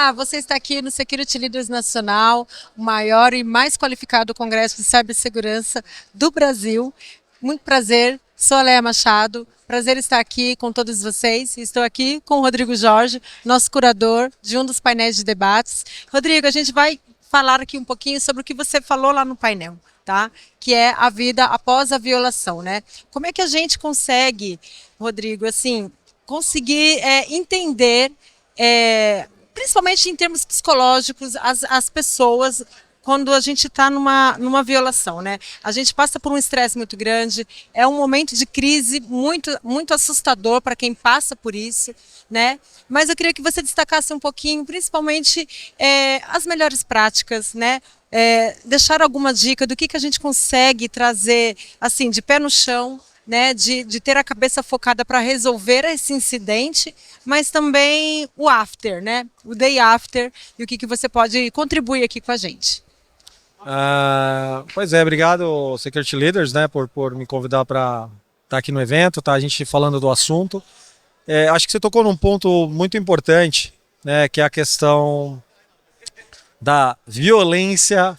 Olá, você está aqui no Security Leaders Nacional, o maior e mais qualificado congresso de cibersegurança do Brasil. Muito prazer, sou a Léa Machado, prazer estar aqui com todos vocês. Estou aqui com o Rodrigo Jorge, nosso curador de um dos painéis de debates. Rodrigo, a gente vai falar aqui um pouquinho sobre o que você falou lá no painel, tá? Que é a vida após a violação, né? Como é que a gente consegue, Rodrigo, assim, conseguir entender principalmente em termos psicológicos, as pessoas, quando a gente está numa violação, né? A gente passa por um estresse muito grande, é um momento de crise muito assustador para quem passa por isso, né? Mas eu queria que você destacasse um pouquinho, principalmente as melhores práticas, né? Deixar alguma dica do que a gente consegue trazer, assim, de pé no chão, né, de ter a cabeça focada para resolver esse incidente, mas também o after, né, o day after, e o que você pode contribuir aqui com a gente. Pois é, obrigado, Security Leaders, né, por me convidar para estar aqui no evento, tá, a gente falando do assunto. Acho que você tocou num ponto muito importante, né, que é a questão da violência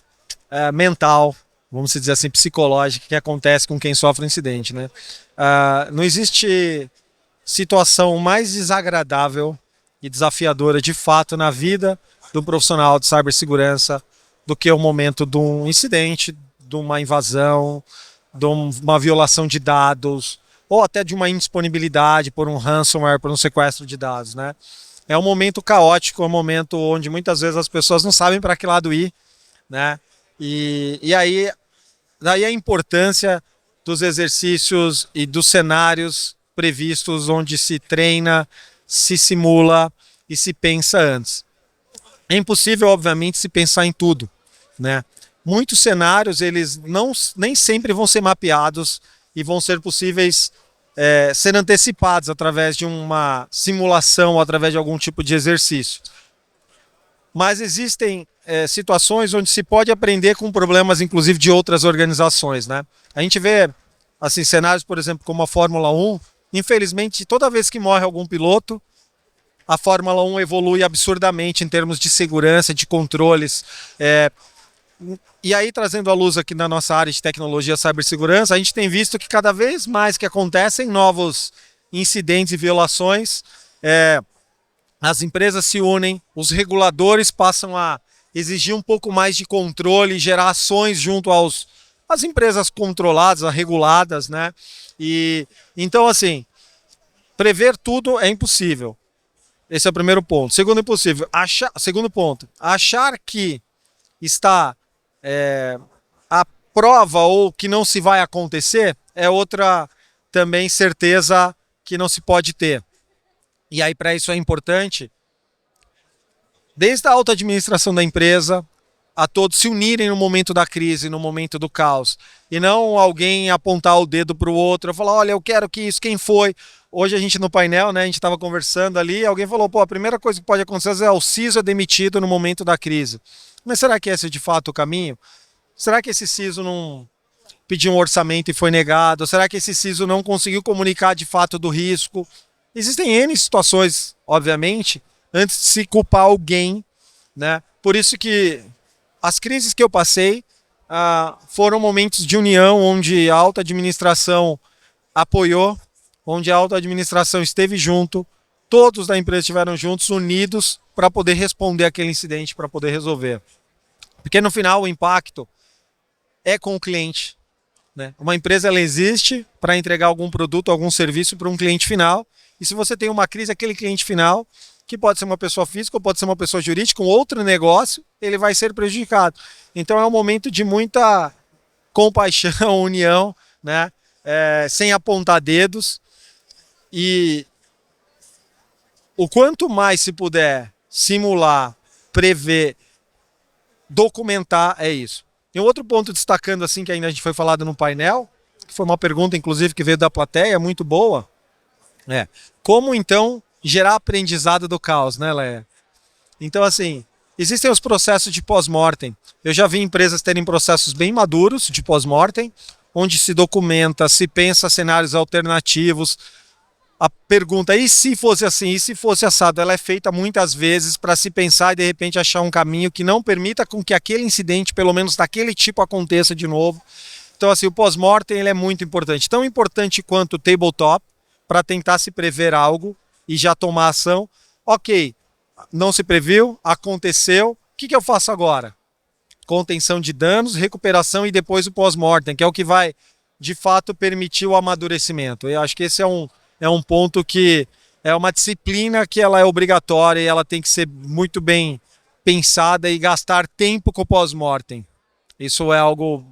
mental, vamos dizer assim, psicológica, que acontece com quem sofre um incidente, né? Não existe situação mais desagradável e desafiadora de fato na vida do profissional de cibersegurança do que o momento de um incidente, de uma invasão, de uma violação de dados ou até de uma indisponibilidade por um ransomware, por um sequestro de dados, né? É um momento caótico, é um momento onde muitas vezes as pessoas não sabem para que lado ir, né? E aí, daí a importância dos exercícios e dos cenários previstos onde se treina, se simula e se pensa antes. É impossível, obviamente, se pensar em tudo, né? Muitos cenários, eles nem sempre vão ser mapeados e vão ser possíveis ser antecipados através de uma simulação, através de algum tipo de exercício. Mas existem situações onde se pode aprender com problemas, inclusive, de outras organizações, né? A gente vê assim, cenários, por exemplo, como a Fórmula 1, infelizmente, toda vez que morre algum piloto, a Fórmula 1 evolui absurdamente em termos de segurança, de controles. E aí, trazendo à luz aqui na nossa área de tecnologia e cibersegurança, a gente tem visto que cada vez mais que acontecem novos incidentes e violações, as empresas se unem, os reguladores passam a exigir um pouco mais de controle, gerar ações junto às empresas controladas, reguladas, né? E então, assim, prever tudo é impossível. Esse é o primeiro ponto. Segundo ponto, achar que está a prova ou que não se vai acontecer é outra também certeza que não se pode ter. E aí, para isso é importante, desde a alta administração da empresa, a todos se unirem no momento da crise, no momento do caos. E não alguém apontar o dedo para o outro e falar, olha, eu quero que isso, quem foi? Hoje a gente no painel, né, a gente estava conversando ali, alguém falou, pô, a primeira coisa que pode acontecer é o CISO é demitido no momento da crise. Mas será que esse é de fato o caminho? Será que esse CISO não pediu um orçamento e foi negado? Será que esse CISO não conseguiu comunicar de fato do risco? Existem N situações, obviamente, antes de se culpar alguém, né? Por isso que as crises que eu passei foram momentos de união, onde a alta administração apoiou, onde a alta administração esteve junto, todos da empresa estiveram juntos, unidos, para poder responder aquele incidente, para poder resolver. Porque no final o impacto é com o cliente, né? Uma empresa ela existe para entregar algum produto, algum serviço para um cliente final, e se você tem uma crise, aquele cliente final, que pode ser uma pessoa física ou pode ser uma pessoa jurídica, com outro negócio, ele vai ser prejudicado. Então é um momento de muita compaixão, união, né? Sem apontar dedos. E o quanto mais se puder simular, prever, documentar, é isso. Tem um outro ponto destacando assim, que ainda a gente foi falado no painel, que foi uma pergunta inclusive que veio da plateia, muito boa. Como então gerar aprendizado do caos, né, Léa? Então, assim, existem os processos de pós-mortem. Eu já vi empresas terem processos bem maduros de pós-mortem, onde se documenta, se pensa cenários alternativos, a pergunta, e se fosse assim, e se fosse assado, ela é feita muitas vezes para se pensar e de repente achar um caminho que não permita com que aquele incidente, pelo menos daquele tipo, aconteça de novo. Então assim, o pós-mortem ele é muito importante, tão importante quanto o tabletop, para tentar se prever algo e já tomar ação. Ok, não se previu, aconteceu, o que eu faço agora? Contenção de danos, recuperação e depois o pós-mortem, que é o que vai de fato permitir o amadurecimento. Eu acho que esse é um ponto que é uma disciplina que ela é obrigatória e ela tem que ser muito bem pensada e gastar tempo com o pós-mortem. Isso é algo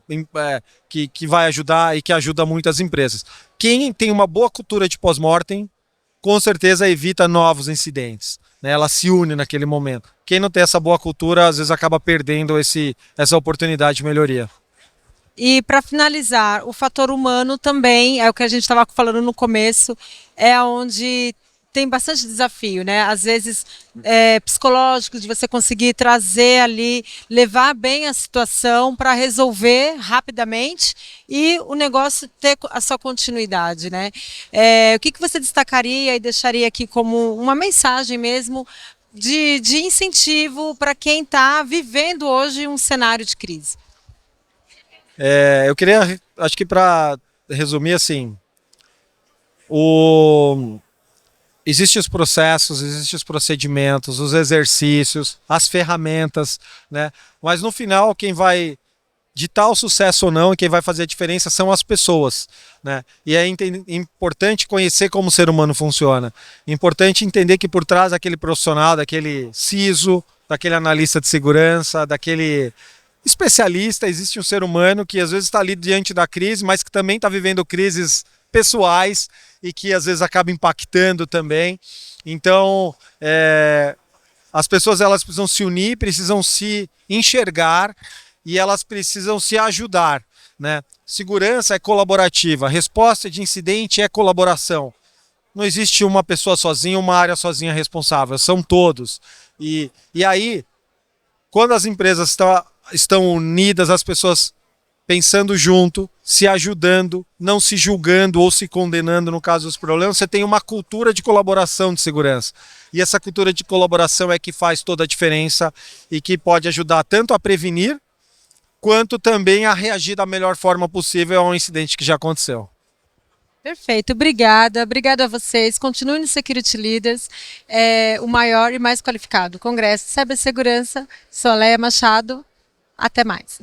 que vai ajudar e que ajuda muitas empresas. Quem tem uma boa cultura de pós-mortem, com certeza evita novos incidentes, né? Ela se une naquele momento. Quem não tem essa boa cultura, às vezes acaba perdendo essa oportunidade de melhoria. E para finalizar, o fator humano também, é o que a gente estava falando no começo, é onde tem bastante desafio, né? Às vezes psicológicos, de você conseguir trazer ali, levar bem a situação para resolver rapidamente e o negócio ter a sua continuidade, né? O que você destacaria e deixaria aqui como uma mensagem mesmo de incentivo para quem está vivendo hoje um cenário de crise? Eu queria, acho que para resumir assim, existem os processos, existem os procedimentos, os exercícios, as ferramentas, né? Mas no final quem vai ditar o sucesso ou não e quem vai fazer a diferença são as pessoas, né? E é importante conhecer como o ser humano funciona. Importante entender que por trás daquele profissional, daquele CISO, daquele analista de segurança, daquele especialista, existe um ser humano que às vezes está ali diante da crise, mas que também está vivendo crises pessoais e que às vezes acaba impactando também. Então, as pessoas elas precisam se unir, precisam se enxergar e elas precisam se ajudar, né? Segurança é colaborativa, resposta de incidente é colaboração. Não existe uma pessoa sozinha, uma área sozinha responsável, são todos. E aí, quando as empresas estão unidas, as pessoas pensando junto, se ajudando, não se julgando ou se condenando no caso dos problemas, você tem uma cultura de colaboração de segurança. E essa cultura de colaboração é que faz toda a diferença e que pode ajudar tanto a prevenir, quanto também a reagir da melhor forma possível a um incidente que já aconteceu. Perfeito, obrigada. Obrigada a vocês. Continue no Security Leaders, o maior e mais qualificado Congresso de Cibersegurança. Sou Léa Machado. Até mais.